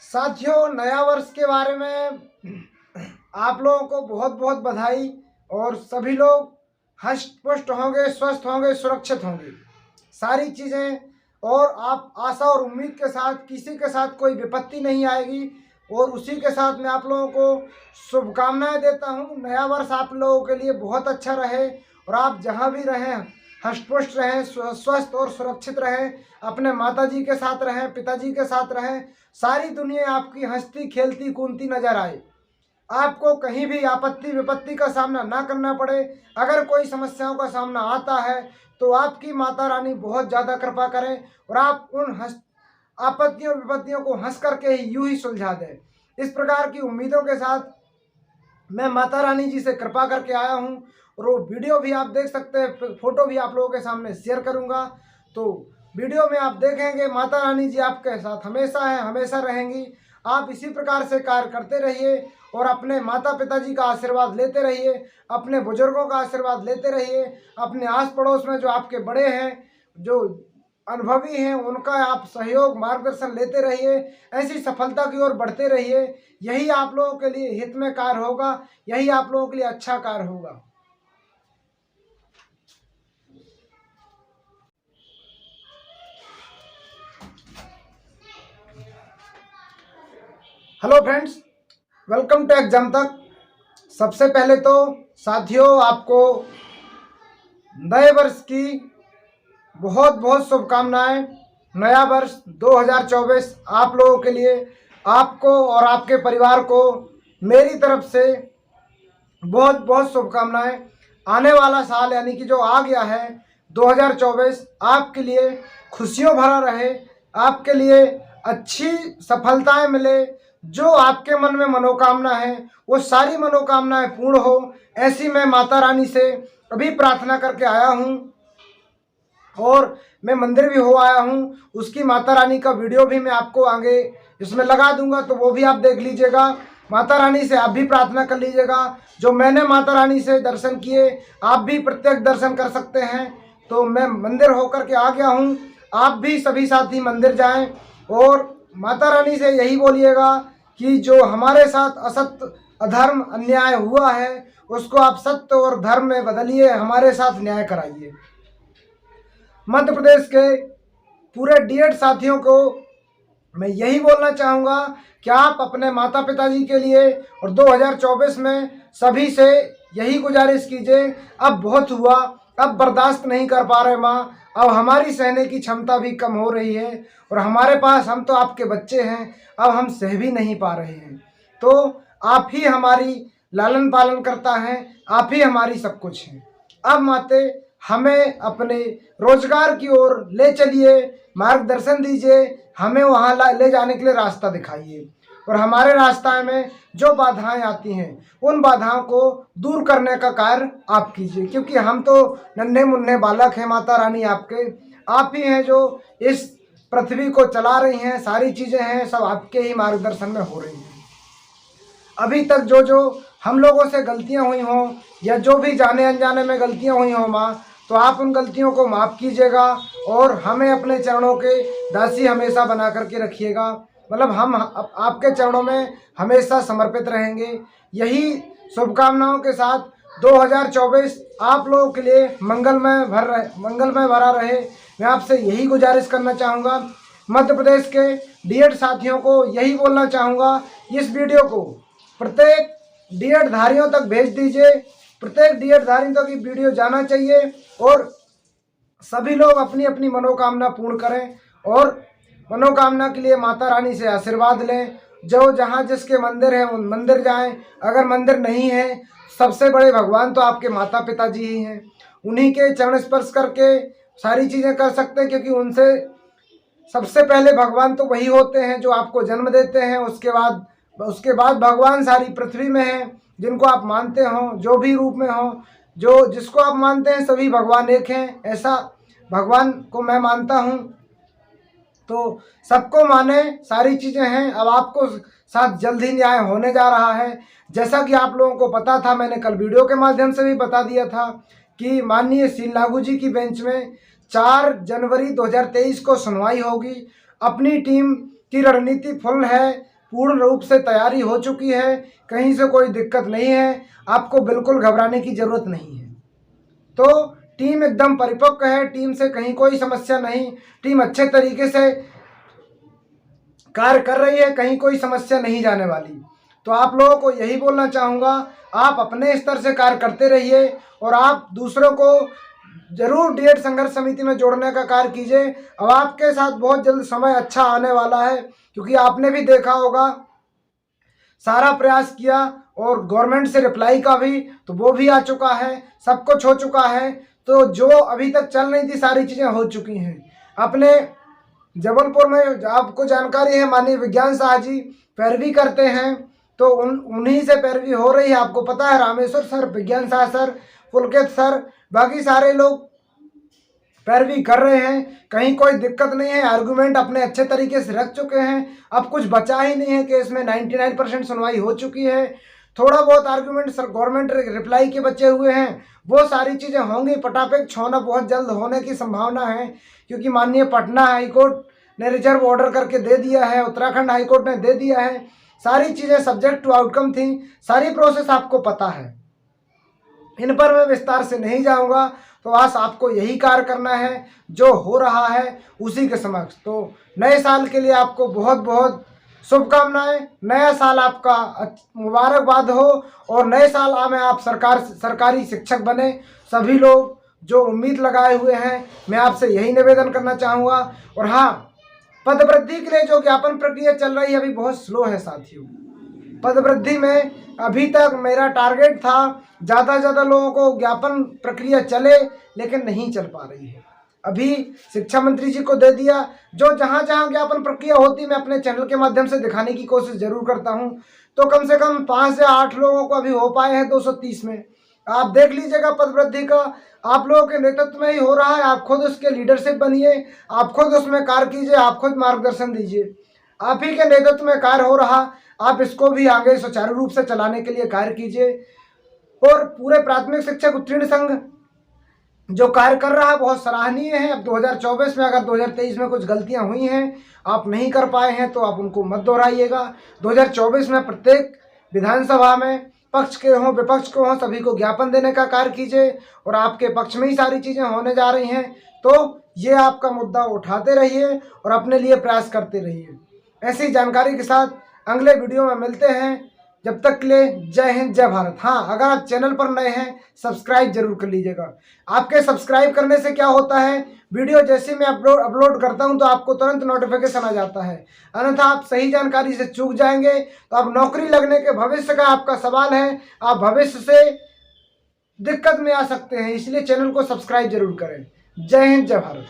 साथियों, नया वर्ष के बारे में आप लोगों को बहुत बहुत बधाई। और सभी लोग हष्ट पुष्ट होंगे, स्वस्थ होंगे, सुरक्षित होंगे, सारी चीज़ें। और आप आशा और उम्मीद के साथ, किसी के साथ कोई विपत्ति नहीं आएगी। और उसी के साथ मैं आप लोगों को शुभकामनाएं देता हूं। नया वर्ष आप लोगों के लिए बहुत अच्छा रहे और आप जहां भी रहें हष्ट-पुष्ट रहें, स्वस्थ और सुरक्षित रहें, अपने माताजी के साथ रहें, पिताजी के साथ रहें। सारी दुनिया आपकी हंसती खेलती कूदती नजर आए, आपको कहीं भी आपत्ति विपत्ति का सामना ना करना पड़े। अगर कोई समस्याओं का सामना आता है तो आपकी माता रानी बहुत ज़्यादा कृपा करें और आप उन आपत्तियों विपत्तियों को हंस करके ही यूं ही सुलझा दें। इस प्रकार की उम्मीदों के साथ मैं माता रानी जी से कृपा करके आया हूं। और वो वीडियो भी आप देख सकते हैं, फोटो भी आप लोगों के सामने शेयर करूंगा। तो वीडियो में आप देखेंगे माता रानी जी आपके साथ हमेशा है, हमेशा रहेंगी। आप इसी प्रकार से कार्य करते रहिए और अपने माता पिताजी का आशीर्वाद लेते रहिए, अपने बुजुर्गों का आशीर्वाद लेते रहिए, अपने आस पड़ोस में जो आपके बड़े हैं, जो अनुभवी हैं, उनका आप सहयोग मार्गदर्शन लेते रहिए। ऐसी सफलता की ओर बढ़ते रहिए। यही आप लोगों के लिए हित में कार्य होगा, यही आप लोगों के लिए अच्छा कार्य होगा। Hello friends, welcome to exam तक। सबसे पहले तो साथियों, आपको नए वर्ष की बहुत बहुत शुभकामनाएं। नया वर्ष 2024 आप लोगों के लिए, आपको और आपके परिवार को मेरी तरफ से बहुत बहुत शुभकामनाएं। आने वाला साल यानी कि जो आ गया है 2024 आपके लिए खुशियों भरा रहे, आपके लिए अच्छी सफलताएं मिले। जो आपके मन में मनोकामना है वो सारी मनोकामनाएं पूर्ण हो, ऐसी मैं माता रानी से अभी प्रार्थना करके आया हूं। और मैं मंदिर भी हो आया हूँ। उसकी माता रानी का वीडियो भी मैं आपको आगे इसमें लगा दूंगा, तो वो भी आप देख लीजिएगा। माता रानी से आप भी प्रार्थना कर लीजिएगा। जो मैंने माता रानी से दर्शन किए आप भी प्रत्यक्ष दर्शन कर सकते हैं। तो मैं मंदिर होकर के आ गया हूँ, आप भी सभी साथी मंदिर जाएं और माता रानी से यही बोलिएगा कि जो हमारे साथ असत्य, अधर्म, अन्याय हुआ है उसको आप सत्य और धर्म में बदलिए, हमारे साथ न्याय कराइए। मध्य प्रदेश के पूरे डीएड साथियों को मैं यही बोलना चाहूँगा कि आप अपने माता पिताजी के लिए और 2024 में सभी से यही गुजारिश कीजिए, अब बहुत हुआ, अब बर्दाश्त नहीं कर पा रहे माँ, अब हमारी सहने की क्षमता भी कम हो रही है और हमारे पास, हम तो आपके बच्चे हैं, अब हम सह भी नहीं पा रहे हैं। तो आप ही हमारी लालन पालन करता है, आप ही हमारी सब कुछ हैं। अब माते हमें अपने रोजगार की ओर ले चलिए, मार्गदर्शन दीजिए, हमें वहाँ ले जाने के लिए रास्ता दिखाइए और हमारे रास्ते में जो बाधाएं आती हैं उन बाधाओं को दूर करने का कार्य आप कीजिए, क्योंकि हम तो नन्हे मुन्ने बालक हैं माता रानी आपके। आप ही हैं जो इस पृथ्वी को चला रही हैं, सारी चीज़ें हैं सब आपके ही मार्गदर्शन में हो रही हैं। अभी तक जो जो हम लोगों से गलतियां हुई हों या जो भी जाने अनजाने में गलतियां हुई हों माँ, तो आप उन गलतियों को माफ़ कीजिएगा और हमें अपने चरणों के दासी हमेशा बना करके रखिएगा। मतलब हम आपके चरणों में हमेशा समर्पित रहेंगे। यही शुभकामनाओं के साथ 2024 आप लोगों के लिए मंगलमय भरा रहे। मैं आपसे यही गुजारिश करना चाहूँगा। मध्य प्रदेश के डीएड साथियों को यही बोलना चाहूँगा, इस वीडियो को प्रत्येक डीएड धारियों तक भेज दीजिए। प्रत्येक डीएड धारियों तक ये वीडियो जाना चाहिए और सभी लोग अपनी अपनी मनोकामना पूर्ण करें और मनोकामना के लिए माता रानी से आशीर्वाद लें। जो जहाँ जिसके मंदिर है उन मंदिर जाएं। अगर मंदिर नहीं है, सबसे बड़े भगवान तो आपके माता पिताजी ही हैं, उन्हीं के चरण स्पर्श करके सारी चीज़ें कर सकते हैं, क्योंकि उनसे सबसे पहले भगवान तो वही होते हैं जो आपको जन्म देते हैं। उसके बाद भगवान सारी पृथ्वी में हैं, जिनको आप मानते हो, जो भी रूप में हो, जो जिसको आप मानते हैं, सभी भगवान एक हैं, ऐसा भगवान को मैं मानता हूँ। तो सबको माने, सारी चीज़ें हैं। अब आपको साथ जल्द ही न्याय होने जा रहा है। जैसा कि आप लोगों को पता था, मैंने कल वीडियो के माध्यम से भी बता दिया था कि माननीय सील लागू जी की बेंच में 4 जनवरी 2023 को सुनवाई होगी। अपनी टीम की रणनीति फुल है, पूर्ण रूप से तैयारी हो चुकी है, कहीं से कोई दिक्कत नहीं है, आपको बिल्कुल घबराने की ज़रूरत नहीं है। तो टीम एकदम परिपक्व है, टीम से कहीं कोई समस्या नहीं, टीम अच्छे तरीके से कार्य कर रही है, कहीं कोई समस्या नहीं जाने वाली। तो आप लोगों को यही बोलना चाहूँगा, आप अपने स्तर से कार्य करते रहिए और आप दूसरों को जरूर डीएड संघर्ष समिति में जोड़ने का कार्य कीजिए। अब आपके साथ बहुत जल्द समय अच्छा आने वाला है, क्योंकि आपने भी देखा होगा सारा प्रयास किया और गवर्नमेंट से रिप्लाई का भी, तो वो भी आ चुका है, सब कुछ हो चुका है। तो जो अभी तक चल रही थी सारी चीज़ें हो चुकी हैं। अपने जबलपुर में आपको जानकारी है, माननीय विज्ञान शाह जी पैरवी करते हैं, तो उन्हीं से पैरवी हो रही है। आपको पता है, रामेश्वर सर, विज्ञान शाह सर, पुलकित सर, बाकी सारे लोग पैरवी कर रहे हैं, कहीं कोई दिक्कत नहीं है। आर्गूमेंट अपने अच्छे तरीके से रख चुके हैं, अब कुछ बचा ही नहीं है केस में। 99% सुनवाई हो चुकी है। थोड़ा बहुत आर्गूमेंट सर गवर्नमेंट रिप्लाई के बचे हुए हैं, वो सारी चीज़ें होंगी। पटापेक छूना बहुत जल्द होने की संभावना है, क्योंकि माननीय पटना हाईकोर्ट ने रिजर्व ऑर्डर करके दे दिया है, उत्तराखंड हाईकोर्ट ने दे दिया है। सारी चीज़ें सब्जेक्ट टू आउटकम थी, सारी प्रोसेस आपको पता है, इन पर मैं विस्तार से नहीं जाऊंगा। तो बस आपको यही कार्य करना है जो हो रहा है उसी के समक्ष। तो नए साल के लिए आपको बहुत बहुत शुभकामनाएं। नया साल आपका मुबारकबाद हो और नए साल में आप सरकारी शिक्षक बने। सभी लोग जो उम्मीद लगाए हुए हैं, मैं आपसे यही निवेदन करना चाहूँगा। और हाँ, पद वृद्धि के लिए जो ज्ञापन प्रक्रिया चल रही है अभी बहुत स्लो है साथियों। पद वृद्धि में अभी तक मेरा टारगेट था ज़्यादा से ज़्यादा लोगों को ज्ञापन प्रक्रिया चले, लेकिन नहीं चल पा रही है। अभी शिक्षा मंत्री जी को दे दिया, जो जहाँ जहाँ ज्ञापन प्रक्रिया होती मैं अपने चैनल के माध्यम से दिखाने की कोशिश जरूर करता हूँ। तो कम से कम 5 से 8 लोगों को अभी हो पाए हैं 230 में। आप देख लीजिएगा, पद वृद्धि का आप लोगों के नेतृत्व में ही हो रहा है। आप खुद उसके लीडरशिप बनिए, आप खुद उसमें कार्य कीजिए, आप खुद मार्गदर्शन दीजिए। आप ही के नेतृत्व में कार्य हो रहा, आप इसको भी आगे सुचारू रूप से चलाने के लिए कार्य कीजिए। और पूरे प्राथमिक शिक्षक उत्तीर्ण संघ जो कार्य कर रहा है बहुत सराहनीय है। अब 2024 में अगर 2023 में कुछ गलतियां हुई हैं, आप नहीं कर पाए हैं, तो आप उनको मत दोहराइएगा। 2024 में प्रत्येक विधानसभा में पक्ष के हों विपक्ष के हों, सभी को ज्ञापन देने का कार्य कीजिए और आपके पक्ष में ही सारी चीज़ें होने जा रही हैं। तो ये आपका मुद्दा उठाते रहिए और अपने लिए प्रयास करते रहिए। ऐसी जानकारी के साथ अगले वीडियो में मिलते हैं। जब तक के लिए जय हिंद, जय भारत। हाँ, अगर आप चैनल पर नए हैं सब्सक्राइब जरूर कर लीजिएगा। आपके सब्सक्राइब करने से क्या होता है, वीडियो जैसे मैं अपलोड करता हूं तो आपको तुरंत नोटिफिकेशन आ जाता है। अन्यथा आप सही जानकारी से चूक जाएंगे। तो अब नौकरी लगने के भविष्य का आपका सवाल है, आप भविष्य से दिक्कत में आ सकते हैं, इसलिए चैनल को सब्सक्राइब जरूर करें। जय हिंद, जय भारत।